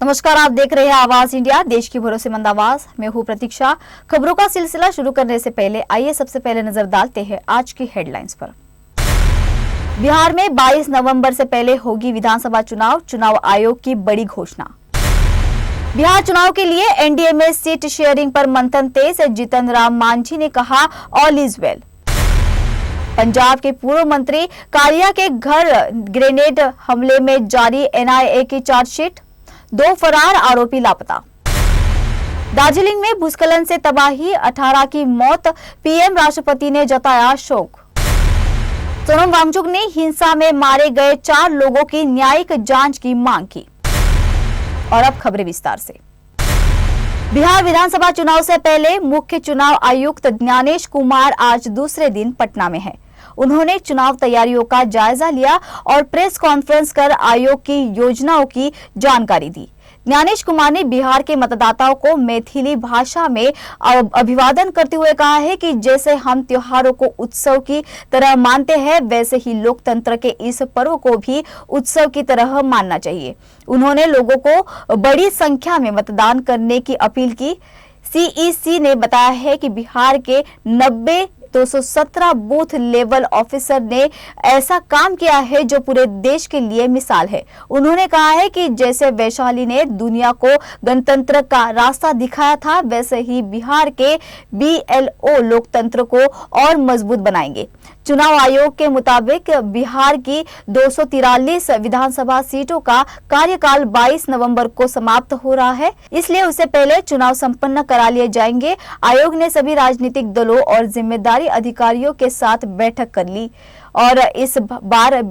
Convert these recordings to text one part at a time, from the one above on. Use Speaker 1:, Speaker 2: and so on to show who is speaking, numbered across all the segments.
Speaker 1: नमस्कार, आप देख रहे हैं आवाज इंडिया, देश की भरोसेमंद आवाज। मैं हूं प्रतीक्षा। खबरों का सिलसिला शुरू करने से पहले आइए सबसे पहले नजर डालते हैं आज की हेडलाइंस पर। बिहार में 22 नवंबर से पहले होगी विधानसभा चुनाव, चुनाव आयोग की बड़ी घोषणा। बिहार चुनाव के लिए एनडीए में सीट शेयरिंग पर मंथन तेज, जीतन राम मांझी ने कहा ऑल इज वेल। पंजाब के पूर्व मंत्री कालिया के घर ग्रेनेड हमले में जारी एनआईए की चार्जशीट, 2 फरार आरोपी लापता। दार्जिलिंग में भूस्खलन से तबाही, 18 की मौत, पीएम राष्ट्रपति ने जताया शोक। सोनम वांगचुक ने हिंसा में मारे गए 4 लोगों की न्यायिक जांच की मांग की। और अब खबरें विस्तार से। बिहार विधानसभा चुनाव से पहले मुख्य चुनाव आयुक्त ज्ञानेश कुमार आज दूसरे दिन पटना में हैं। उन्होंने चुनाव तैयारियों का जायजा लिया और प्रेस कॉन्फ्रेंस कर आयोग की योजनाओं की जानकारी दी। ज्ञानेश कुमार ने बिहार के मतदाताओं को मैथिली भाषा में अभिवादन करते हुए कहा है कि जैसे हम त्योहारों को उत्सव की तरह मानते हैं, वैसे ही लोकतंत्र के इस पर्व को भी उत्सव की तरह मानना चाहिए। उन्होंने लोगों को बड़ी संख्या में मतदान करने की अपील की। सीईसी ने बताया है कि बिहार के 217 बूथ लेवल ऑफिसर ने ऐसा काम किया है जो पूरे देश के लिए मिसाल है। उन्होंने कहा है कि जैसे वैशाली ने दुनिया को गणतंत्र का रास्ता दिखाया था, वैसे ही बिहार के बीएलओ लोकतंत्र को और मजबूत बनाएंगे। चुनाव आयोग के मुताबिक बिहार की 243 विधानसभा सीटों का कार्यकाल 22 नवंबर को समाप्त हो रहा है, इसलिए उससे पहले चुनाव संपन्न करा लिए जाएंगे। आयोग ने सभी राजनीतिक दलों और जिम्मेदारी अधिकारियों के साथ बैठक कर ली और इस बार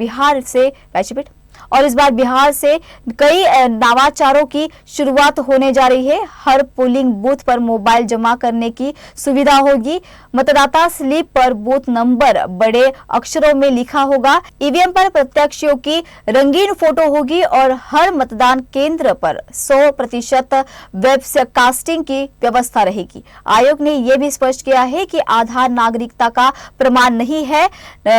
Speaker 1: बिहार से कई नवाचारों की शुरुआत होने जा रही है। हर पोलिंग बूथ पर मोबाइल जमा करने की सुविधा होगी। मतदाता स्लिप पर बूथ नंबर बड़े अक्षरों में लिखा होगा। ईवीएम पर प्रत्याशियों की रंगीन फोटो होगी और हर मतदान केंद्र पर 100% वेबकास्टिंग की व्यवस्था रहेगी। आयोग ने यह भी स्पष्ट किया है कि आधार नागरिकता का प्रमाण नहीं है।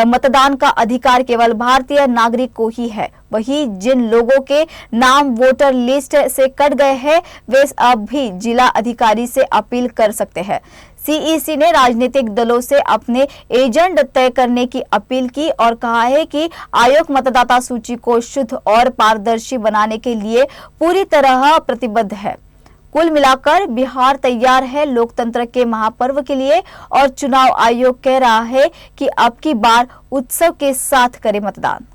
Speaker 1: मतदान का अधिकार केवल भारतीय नागरिक को ही है। वहीं जिन लोगों के नाम वोटर लिस्ट से कट गए हैं, वे अब भी जिला अधिकारी से अपील कर सकते हैं। सीईसी ने राजनीतिक दलों से अपने एजेंट तय करने की अपील की और कहा है कि आयोग मतदाता सूची को शुद्ध और पारदर्शी बनाने के लिए पूरी तरह प्रतिबद्ध है। कुल मिलाकर बिहार तैयार है लोकतंत्र के महापर्व के लिए और चुनाव आयोग कह रहा है कि अब की बार उत्सव के साथ करे मतदान।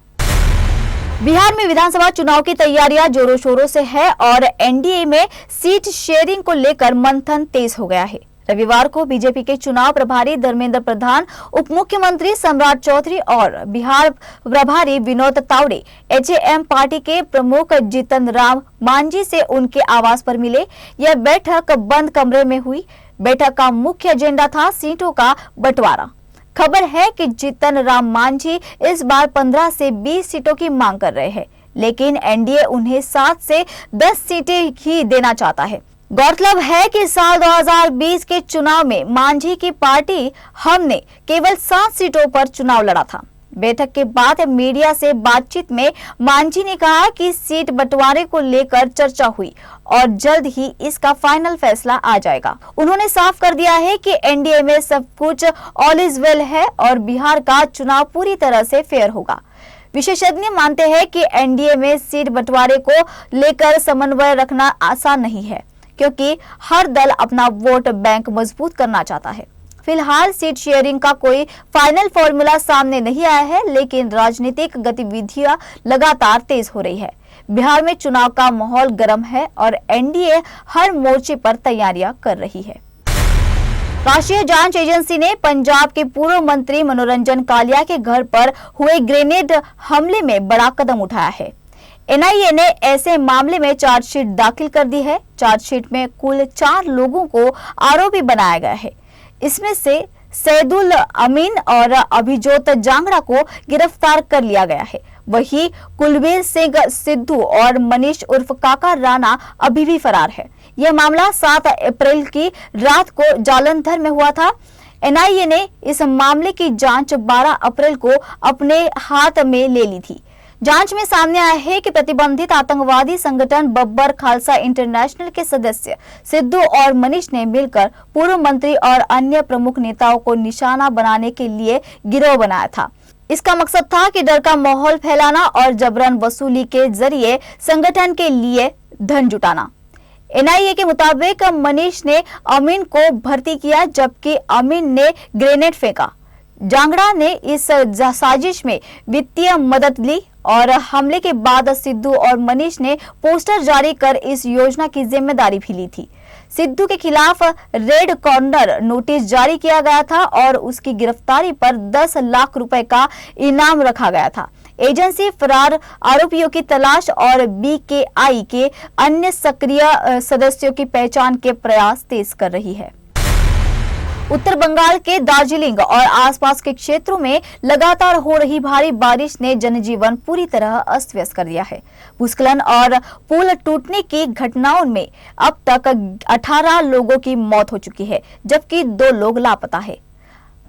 Speaker 1: बिहार में विधानसभा चुनाव की तैयारियां जोरों शोरों से है और एनडीए में सीट शेयरिंग को लेकर मंथन तेज हो गया है। रविवार को बीजेपी के चुनाव प्रभारी धर्मेंद्र प्रधान, उप मुख्यमंत्री सम्राट चौधरी और बिहार प्रभारी विनोद तावड़े एचएएम पार्टी के प्रमुख जीतन राम मांझी से उनके आवास पर मिले। यह बैठक बंद कमरे में हुई। बैठक का मुख्य एजेंडा था सीटों का बंटवारा। खबर है कि जीतन राम मांझी इस बार 15 से 20 सीटों की मांग कर रहे हैं, लेकिन एनडीए उन्हें 7 से 10 सीटें ही देना चाहता है। गौरतलब है कि साल 2020 के चुनाव में मांझी की पार्टी हमने केवल 7 सीटों पर चुनाव लड़ा था। बैठक के बाद मीडिया से बातचीत में मांझी ने कहा कि सीट बंटवारे को लेकर चर्चा हुई और जल्द ही इसका फाइनल फैसला आ जाएगा। उन्होंने साफ कर दिया है कि एनडीए में सब कुछ ऑल इज वेल है और बिहार का चुनाव पूरी तरह से फेयर होगा। विशेषज्ञ मानते हैं कि एनडीए में सीट बंटवारे को लेकर समन्वय रखना आसान नहीं है, क्योंकि हर दल अपना वोट बैंक मजबूत करना चाहता है। फिलहाल सीट शेयरिंग का कोई फाइनल फॉर्मूला सामने नहीं आया है, लेकिन राजनीतिक गतिविधियां लगातार तेज हो रही है। बिहार में चुनाव का माहौल गर्म है और एनडीए हर मोर्चे पर तैयारियां कर रही है। राष्ट्रीय जांच एजेंसी ने पंजाब के पूर्व मंत्री मनोरंजन कालिया के घर पर हुए ग्रेनेड हमले में बड़ा कदम उठाया है। एनआईए ने ऐसे मामले में चार्जशीट दाखिल कर दी है। चार्जशीट में कुल 4 लोगों को आरोपी बनाया गया है। इसमें से सैदुल अमीन और अभिजोत जांगड़ा को गिरफ्तार कर लिया गया है। वहीं कुलबीर सिंह सिद्धू और मनीष उर्फ काका राणा अभी भी फरार है। यह मामला 7 अप्रैल की रात को जालंधर में हुआ था। एनआईए ने इस मामले की जांच 12 अप्रैल को अपने हाथ में ले ली थी। जांच में सामने आया है कि प्रतिबंधित आतंकवादी संगठन बब्बर खालसा इंटरनेशनल के सदस्य सिद्धू और मनीष ने मिलकर पूर्व मंत्री और अन्य प्रमुख नेताओं को निशाना बनाने के लिए गिरोह बनाया था। इसका मकसद था कि डर का माहौल फैलाना और जबरन वसूली के जरिए संगठन के लिए धन जुटाना। एनआईए के मुताबिक मनीष ने अमीन को भर्ती किया, जबकि अमीन ने ग्रेनेड फेंका। जांगड़ा ने इस साजिश में वित्तीय मदद ली और हमले के बाद सिद्धू और मनीष ने पोस्टर जारी कर इस योजना की जिम्मेदारी भी ली थी। सिद्धू के खिलाफ रेड कॉर्नर नोटिस जारी किया गया था और उसकी गिरफ्तारी पर 10 लाख रुपए का इनाम रखा गया था। एजेंसी फरार आरोपियों की तलाश और बीकेआई के अन्य सक्रिय सदस्यों की पहचान के प्रयास तेज कर रही है। उत्तर बंगाल के दार्जिलिंग और आसपास के क्षेत्रों में लगातार हो रही भारी बारिश ने जनजीवन पूरी तरह अस्त व्यस्त कर दिया है। भूस्खलन और पुल टूटने की घटनाओं में अब तक 18 लोगों की मौत हो चुकी है, जबकि 2 लोग लापता है।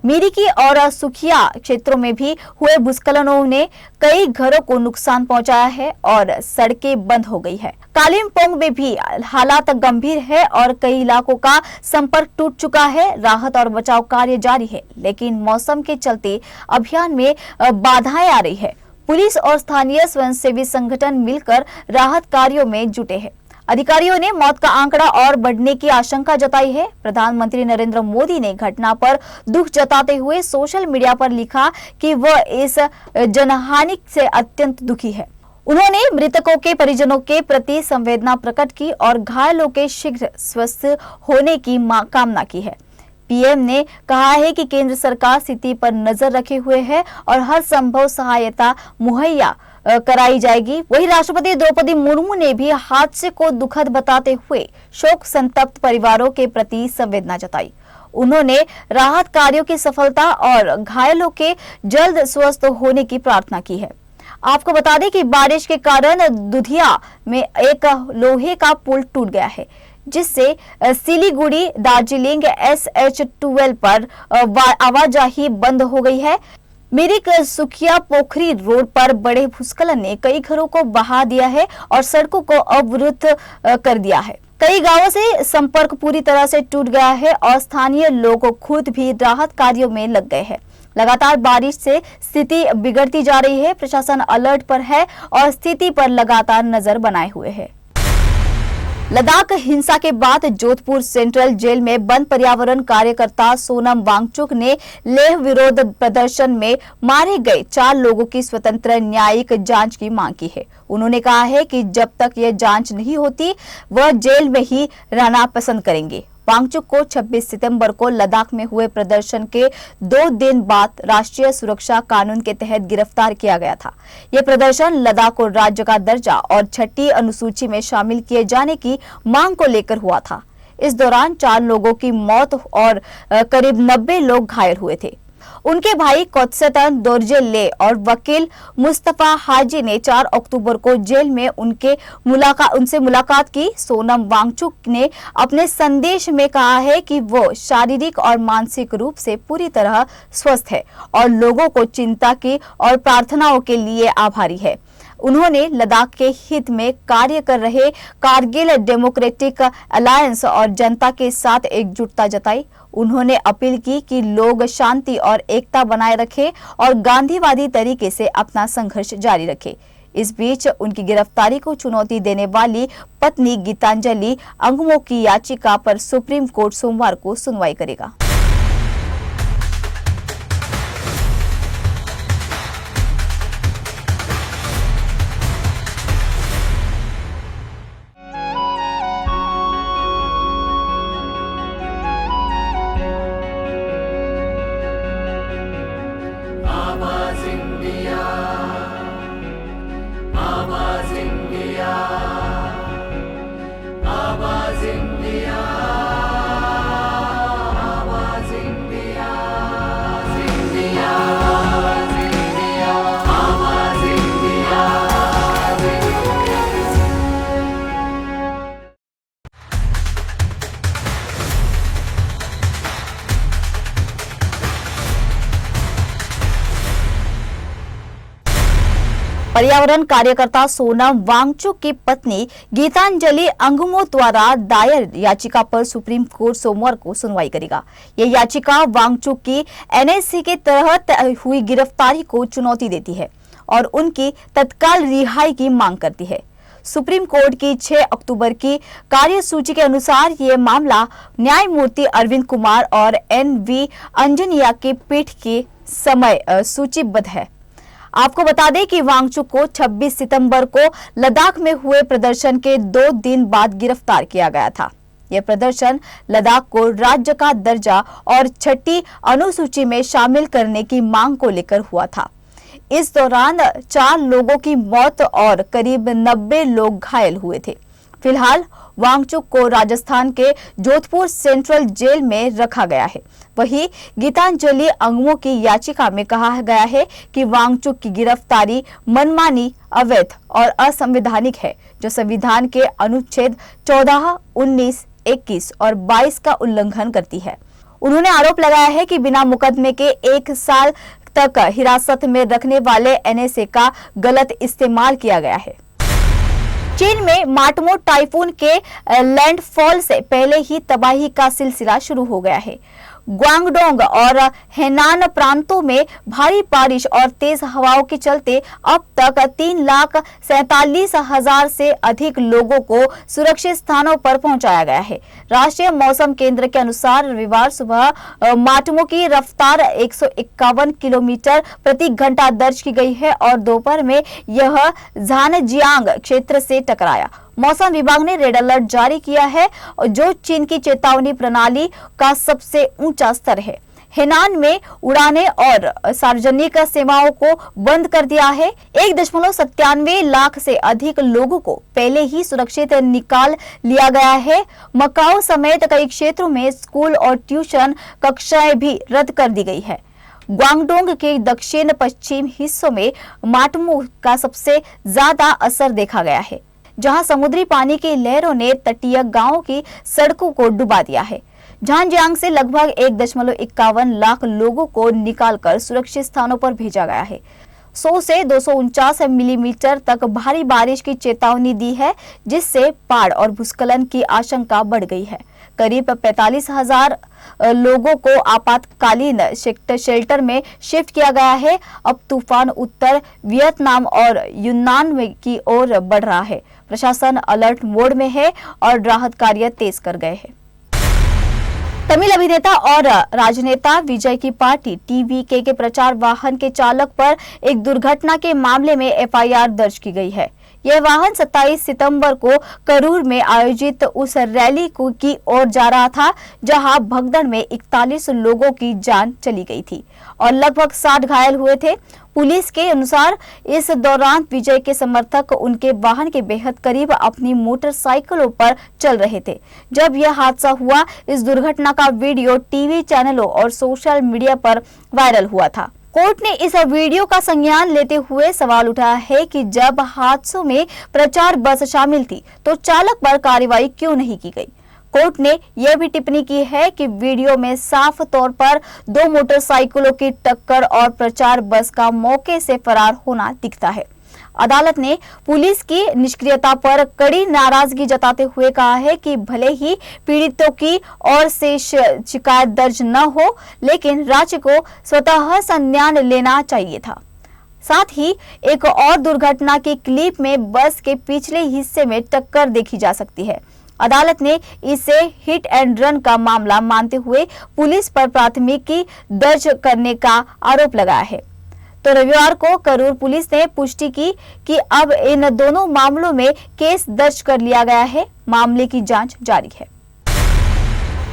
Speaker 1: मिरिकी और सुखिया क्षेत्रों में भी हुए भूस्खलनों ने कई घरों को नुकसान पहुंचाया है और सड़कें बंद हो गई है। कालिम्पोंग में भी हालात गंभीर है और कई इलाकों का संपर्क टूट चुका है। राहत और बचाव कार्य जारी है, लेकिन मौसम के चलते अभियान में बाधाएं आ रही है। पुलिस और स्थानीय स्वयंसेवी संगठन मिलकर राहत कार्यों में जुटे हैं। अधिकारियों ने मौत का आंकड़ा और बढ़ने की आशंका जताई है। प्रधानमंत्री नरेंद्र मोदी ने घटना पर दुख जताते हुए सोशल मीडिया पर लिखा कि वह इस जनहानि से अत्यंत दुखी है। उन्होंने मृतकों के परिजनों के प्रति संवेदना प्रकट की और घायलों के शीघ्र स्वस्थ होने की कामना की है। पीएम ने कहा है कि केंद्र सरकार स्थिति पर नजर रखे हुए है और हर संभव सहायता मुहैया कराई जाएगी। वहीं राष्ट्रपति द्रौपदी मुर्मू ने भी हादसे को दुखद बताते हुए शोक संतप्त परिवारों के प्रति संवेदना जताई। उन्होंने राहत कार्यों की सफलता और घायलों के जल्द स्वस्थ होने की प्रार्थना की है। आपको बता दें कि बारिश के कारण दुधिया में एक लोहे का पुल टूट गया है, जिससे सिलीगुड़ी दार्जिलिंग SH-12 पर आवाजाही बंद हो गई है। मिरिक सुखिया पोखरी रोड पर बड़े भूस्खलन ने कई घरों को बहा दिया है और सड़कों को अवरुद्ध कर दिया है। कई गांवों से संपर्क पूरी तरह से टूट गया है और स्थानीय लोग खुद भी राहत कार्यों में लग गए हैं। लगातार बारिश से स्थिति बिगड़ती जा रही है। प्रशासन अलर्ट पर है और स्थिति पर लगातार नजर बनाए हुए है। लद्दाख हिंसा के बाद जोधपुर सेंट्रल जेल में बंद पर्यावरण कार्यकर्ता सोनम वांगचुक ने लेह विरोध प्रदर्शन में मारे गए 4 लोगों की स्वतंत्र न्यायिक जांच की मांग की है। उन्होंने कहा है कि जब तक यह जांच नहीं होती वह जेल में ही रहना पसंद करेंगे। वांगचुक को 26 सितंबर को लद्दाख में हुए प्रदर्शन के 2 दिन बाद राष्ट्रीय सुरक्षा कानून के तहत गिरफ्तार किया गया था। यह प्रदर्शन लद्दाख को राज्य का दर्जा और 6ठी अनुसूची में शामिल किए जाने की मांग को लेकर हुआ था। इस दौरान 4 लोगों की मौत और करीब 90 लोग घायल हुए थे। उनके भाई कोत्सेतन दोरजे और वकील मुस्तफा हाजी ने 4 अक्टूबर को जेल में उनसे मुलाकात की। सोनम वांगचुक ने अपने संदेश में कहा है कि वो शारीरिक और मानसिक रूप से पूरी तरह स्वस्थ है और लोगों को चिंता की और प्रार्थनाओं के लिए आभारी है। उन्होंने लद्दाख के हित में कार्य कर रहे कारगिल डेमोक्रेटिक अलायंस और जनता के साथ एकजुटता जताई। उन्होंने अपील की कि लोग शांति और एकता बनाए रखें और गांधीवादी तरीके से अपना संघर्ष जारी रखें। इस बीच उनकी गिरफ्तारी को चुनौती देने वाली पत्नी गीतांजलि अंगमो की याचिका पर सुप्रीम कोर्ट सोमवार को सुनवाई करेगा। पर्यावरण कार्यकर्ता सोनम वांगचुक की पत्नी गीतांजलि अंगमो द्वारा दायर याचिका पर सुप्रीम कोर्ट सोमवार को सुनवाई करेगा। यह याचिका वांगचुक की एनएससी के तहत हुई गिरफ्तारी को चुनौती देती है और उनकी तत्काल रिहाई की मांग करती है। सुप्रीम कोर्ट की 6 अक्टूबर की कार्यसूची के अनुसार ये मामला न्यायमूर्ति अरविंद कुमार और NV अंजनिया की पीठ के समय सूचीबद्ध है। आपको बता दें कि वांगचुक को 26 सितंबर को लद्दाख में हुए प्रदर्शन के 2 दिन बाद गिरफ्तार किया गया था। यह प्रदर्शन लद्दाख को राज्य का दर्जा और 6ठी अनुसूची में शामिल करने की मांग को लेकर हुआ था। इस दौरान 4 लोगों की मौत और करीब 90 लोग घायल हुए थे। फिलहाल वांगचुक को राजस्थान के जोधपुर सेंट्रल जेल में रखा गया है। वहीं गीतांजलि अंगमो की याचिका में कहा गया है कि वांगचुक की गिरफ्तारी मनमानी, अवैध और असंवैधानिक है, जो संविधान के अनुच्छेद 14, 19, 21 और 22 का उल्लंघन करती है। उन्होंने आरोप लगाया है कि बिना मुकदमे के 1 साल तक हिरासत में रखने वाले एनएसए का गलत इस्तेमाल किया गया है। चीन में माटमो टाइफून के लैंडफॉल से पहले ही तबाही का सिलसिला शुरू हो गया है। ग्वांगडोंग और हेनान प्रांतों में भारी बारिश और तेज हवाओं के चलते अब तक 3,47,000 से अधिक लोगों को सुरक्षित स्थानों पर पहुंचाया गया है। राष्ट्रीय मौसम केंद्र के अनुसार रविवार सुबह माटमो की रफ्तार 151 किलोमीटर प्रति घंटा दर्ज की गई है और दोपहर में यह झानजियांग क्षेत्र से टकराया। मौसम विभाग ने रेड अलर्ट जारी किया है, जो चीन की चेतावनी प्रणाली का सबसे ऊंचा स्तर है। हेनान में उड़ानें और सार्वजनिक सेवाओं को बंद कर दिया है। 1.97 लाख से अधिक लोगों को पहले ही सुरक्षित निकाल लिया गया है। मकाओ समेत कई क्षेत्रों में स्कूल और ट्यूशन कक्षाएं भी रद्द कर दी गई है। ग्वांगडोंग के दक्षिण पश्चिम हिस्सों में माटमो का सबसे ज्यादा असर देखा गया है, जहां समुद्री पानी की लहरों ने तटीय गांवों की सड़कों को डुबा दिया है। झानजियांग से लगभग 1.51 लाख लोगों को निकालकर सुरक्षित स्थानों पर भेजा गया है। 100 से 249 मिलीमीटर तक भारी बारिश की चेतावनी दी है, जिससे बाढ़ और भूस्खलन की आशंका बढ़ गई है। करीब 45,000 लोगों को आपातकालीन शेल्टर में शिफ्ट किया गया है। अब तूफान उत्तर वियतनाम और यूनान की ओर बढ़ रहा है। प्रशासन अलर्ट मोड में है और राहत कार्य तेज कर गए हैं। तमिल अभिनेता और राजनेता विजय की पार्टी टीवीके के प्रचार वाहन के चालक पर एक दुर्घटना के मामले में एफआईआर दर्ज की गई है। यह वाहन 27 सितंबर को करूर में आयोजित उस रैली की ओर जा रहा था, जहां भगदड़ में 41 लोगों की जान चली गई थी और लगभग 60 घायल हुए थे। पुलिस के अनुसार इस दौरान विजय के समर्थक उनके वाहन के बेहद करीब अपनी मोटरसाइकिलों पर चल रहे थे जब यह हादसा हुआ। इस दुर्घटना का वीडियो टीवी चैनलों और सोशल मीडिया पर वायरल हुआ था। कोर्ट ने इस वीडियो का संज्ञान लेते हुए सवाल उठाया है कि जब हादसों में प्रचार बस शामिल थी तो चालक पर कार्रवाई क्यों नहीं की गई। कोर्ट ने यह भी टिप्पणी की है कि वीडियो में साफ तौर पर 2 मोटरसाइकिलों की टक्कर और प्रचार बस का मौके से फरार होना दिखता है। अदालत ने पुलिस की निष्क्रियता पर कड़ी नाराजगी जताते हुए कहा है कि भले ही पीड़ितों की ओर से शिकायत दर्ज न हो, लेकिन राज्य को स्वतः संज्ञान लेना चाहिए था। साथ ही एक और दुर्घटना की क्लिप में बस के पिछले हिस्से में टक्कर देखी जा सकती है। अदालत ने इसे हिट एंड रन का मामला मानते हुए पुलिस पर प्राथमिकी दर्ज करने का आरोप लगाया है। तो रविवार को करूर पुलिस ने पुष्टि की कि अब इन दोनों मामलों में केस दर्ज कर लिया गया है। मामले की जांच जारी है।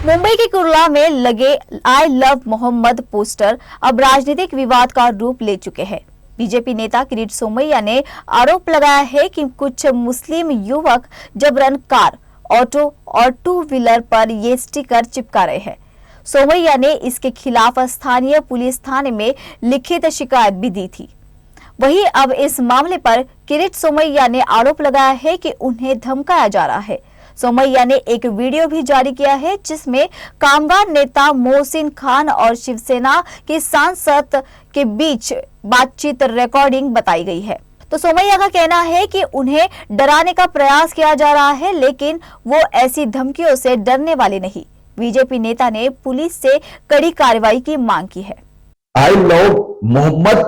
Speaker 1: मुंबई के कुर्ला में लगे आई लव मोहम्मद पोस्टर अब राजनीतिक विवाद का रूप ले चुके हैं। बीजेपी नेता किरीट सोमैया ने आरोप लगाया है कि कुछ मुस्लिम युवक जबरन कार, ऑटो और 2 व्हीलर पर ये स्टिकर चिपका रहे हैं। सोमैया ने इसके खिलाफ स्थानीय पुलिस थाने में लिखित शिकायत भी दी थी। वहीं अब इस मामले पर किरीट सोमैया ने आरोप लगाया है कि उन्हें धमकाया जा रहा है। सोमैया ने एक वीडियो भी जारी किया है, जिसमें कामगार नेता मोहसिन खान और शिवसेना के सांसद के बीच बातचीत रिकॉर्डिंग बताई गई है। तो सोमैया का कहना है कि उन्हें डराने का प्रयास किया जा रहा है, लेकिन वो ऐसी धमकियों से डरने वाले नहीं। बीजेपी नेता ने पुलिस से कड़ी कार्रवाई की मांग की है।
Speaker 2: आई लोग मोहम्मद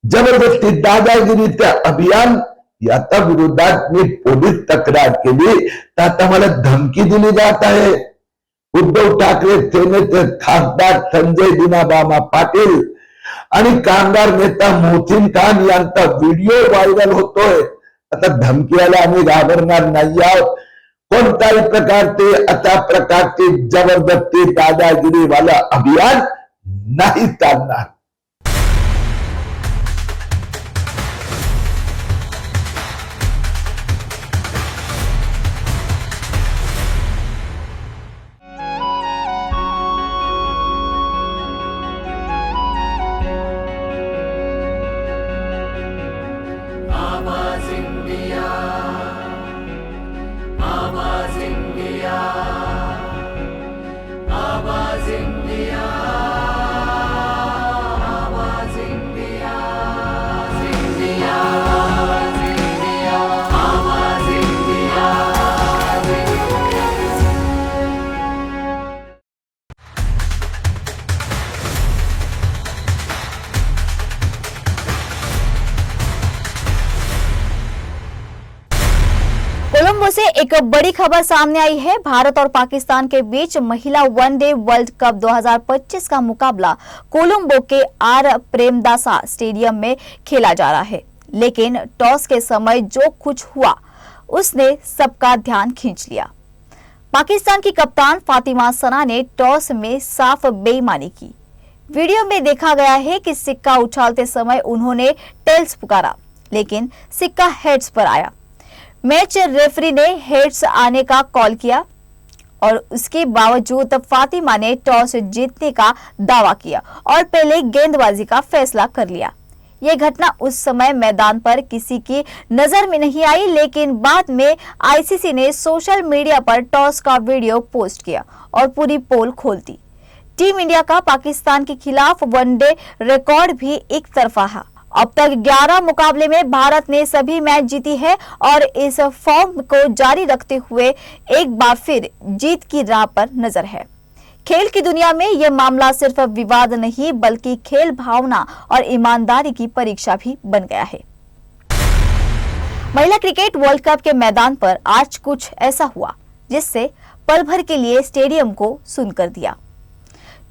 Speaker 2: जबरदस्ती दादागिरीचं अभियान याच्या विरोधात मी पोलीस तक्रार केली तर आता मला धमकी दिली जात आहे। उद्धव ठाकरे सेनेचे खासदार संजय दिनाबामा पाटील आणि कामगार नेता मोहसिन खान यांचा व्हिडिओ व्हायरल होतोय। आता धमकीला आम्ही घाबरणार नाही आहोत। कोणत्याही प्रकारचे अशा प्रकारची जबरदस्ती दादागिरी वाला अभियान नहीं चालणार।
Speaker 1: कोलंबो से एक बड़ी खबर सामने आई है। भारत और पाकिस्तान के बीच महिला वनडे वर्ल्ड कप 2025 का मुकाबला कोलंबो के आर प्रेमदासा स्टेडियम में खेला जा रहा है, लेकिन टॉस के समय जो कुछ हुआ उसने सबका ध्यान खींच लिया। पाकिस्तान की कप्तान फातिमा सना ने टॉस में साफ बेईमानी की। वीडियो में देखा गया है कि सिक्का उछालते समय उन्होंने टेल्स पुकारा, लेकिन सिक्का हेड्स पर आया। मैच रेफरी ने हेड्स आने का कॉल किया और उसके बावजूद फातिमा ने टॉस जीतने का दावा किया और पहले गेंदबाजी का फैसला कर लिया। यह घटना उस समय मैदान पर किसी की नजर में नहीं आई, लेकिन बाद में आईसीसी ने सोशल मीडिया पर टॉस का वीडियो पोस्ट किया और पूरी पोल खोल दी। टीम इंडिया का पाकिस्तान के खिलाफ वनडे रिकॉर्ड भी एक तरफा है। अब तक 11 मुकाबले में भारत ने सभी मैच जीती है और इस फॉर्म को जारी रखते हुए एक बार फिर जीत की राह पर नजर है। खेल की दुनिया में यह मामला सिर्फ विवाद नहीं बल्कि खेल भावना और ईमानदारी की परीक्षा भी बन गया है। महिला क्रिकेट वर्ल्ड कप के मैदान पर आज कुछ ऐसा हुआ जिससे पल भर के लिए स्टेडियम को सुन कर दिया।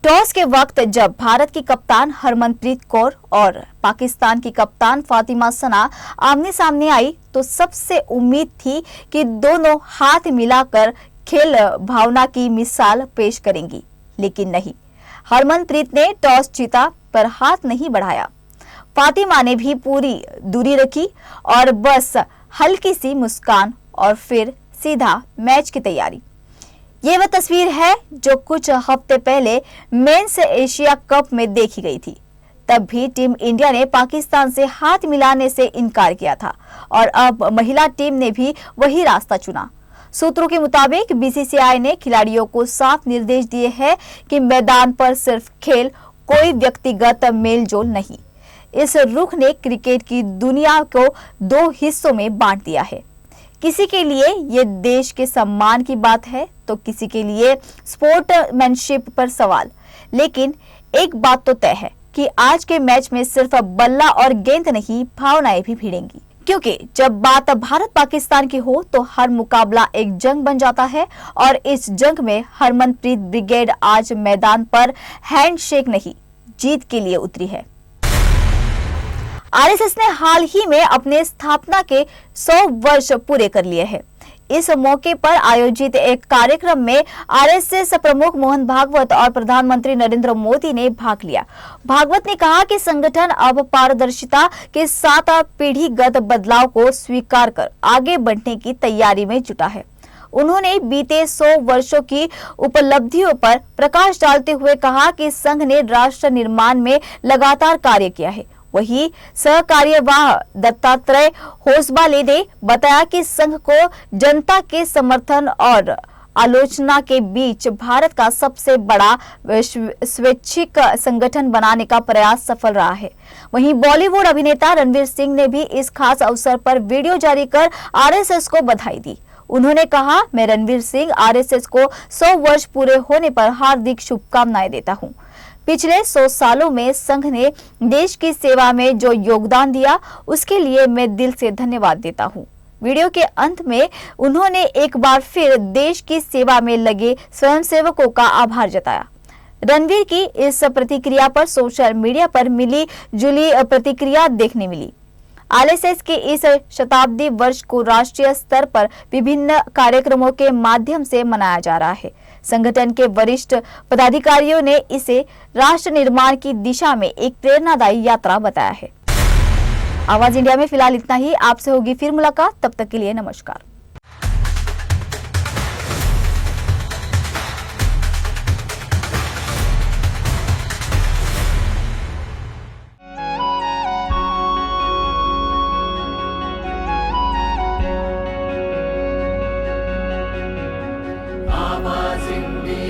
Speaker 1: टॉस के वक्त जब भारत की कप्तान हरमनप्रीत कौर और पाकिस्तान की कप्तान फातिमा सना आमने सामने आई तो सबसे उम्मीद थी कि दोनों हाथ मिलाकर खेल भावना की मिसाल पेश करेंगी, लेकिन नहीं। हरमनप्रीत ने टॉस जीता पर हाथ नहीं बढ़ाया। फातिमा ने भी पूरी दूरी रखी और बस हल्की सी मुस्कान और फिर सीधा मैच की तैयारी। ये वह तस्वीर है जो कुछ हफ्ते पहले मेंस एशिया कप में देखी गई थी। तब भी टीम इंडिया ने पाकिस्तान से हाथ मिलाने से इनकार किया था और अब महिला टीम ने भी वही रास्ता चुना। सूत्रों के मुताबिक बीसीसीआई ने खिलाड़ियों को साफ निर्देश दिए हैं कि मैदान पर सिर्फ खेल, कोई व्यक्तिगत मेलजोल नहीं। इस रुख ने क्रिकेट की दुनिया को दो हिस्सों में बांट दिया है। किसी के लिए ये देश के सम्मान की बात है तो किसी के लिए स्पोर्ट्समैनशिप पर सवाल। लेकिन एक बात तो तय है कि आज के मैच में सिर्फ बल्ला और गेंद नहीं, भावनाएं भी भिड़ेंगी, क्योंकि जब बात भारत पाकिस्तान की हो तो हर मुकाबला एक जंग बन जाता है और इस जंग में हरमनप्रीत ब्रिगेड आज मैदान पर हैंडशेक नहीं, जीत के लिए उतरी है। आरएसएस ने हाल ही में अपने स्थापना के 100 वर्ष पूरे कर लिए हैं। इस मौके पर आयोजित एक कार्यक्रम में आरएसएस प्रमुख मोहन भागवत और प्रधानमंत्री नरेंद्र मोदी ने भाग लिया। भागवत ने कहा कि संगठन अब पारदर्शिता के साथ पीढ़ीगत बदलाव को स्वीकार कर आगे बढ़ने की तैयारी में जुटा है। उन्होंने बीते 100 वर्षों की उपलब्धियों पर प्रकाश डालते हुए कहा कि संघ ने राष्ट्र निर्माण में लगातार कार्य किया है। वही सहकार्यवाह दत्तात्रेय होसबाले ने बताया कि संघ को जनता के समर्थन और आलोचना के बीच भारत का सबसे बड़ा स्वैच्छिक संगठन बनाने का प्रयास सफल रहा है। वहीं बॉलीवुड अभिनेता रणवीर सिंह ने भी इस खास अवसर पर वीडियो जारी कर आरएसएस को बधाई दी। उन्होंने कहा, मैं रणवीर सिंह आरएसएस को 100 वर्ष पूरे होने पर हार्दिक शुभकामनाएं देता हूं। पिछले 100 सालों में संघ ने देश की सेवा में जो योगदान दिया उसके लिए मैं दिल से धन्यवाद देता हूं। वीडियो के अंत में उन्होंने एक बार फिर देश की सेवा में लगे स्वयंसेवकों का आभार जताया। रणवीर की इस प्रतिक्रिया पर सोशल मीडिया पर मिली जुली प्रतिक्रिया देखने मिली। आरएसएस के इस शताब्दी वर्ष को राष्ट्रीय स्तर पर विभिन्न कार्यक्रमों के माध्यम से मनाया जा रहा है। संगठन के वरिष्ठ पदाधिकारियों ने इसे राष्ट्र निर्माण की दिशा में एक प्रेरणादायी यात्रा बताया है। आवाज इंडिया में फिलहाल इतना ही। आपसे होगी फिर मुलाकात, तब तक के लिए नमस्कार।
Speaker 3: आवाज इंडिया।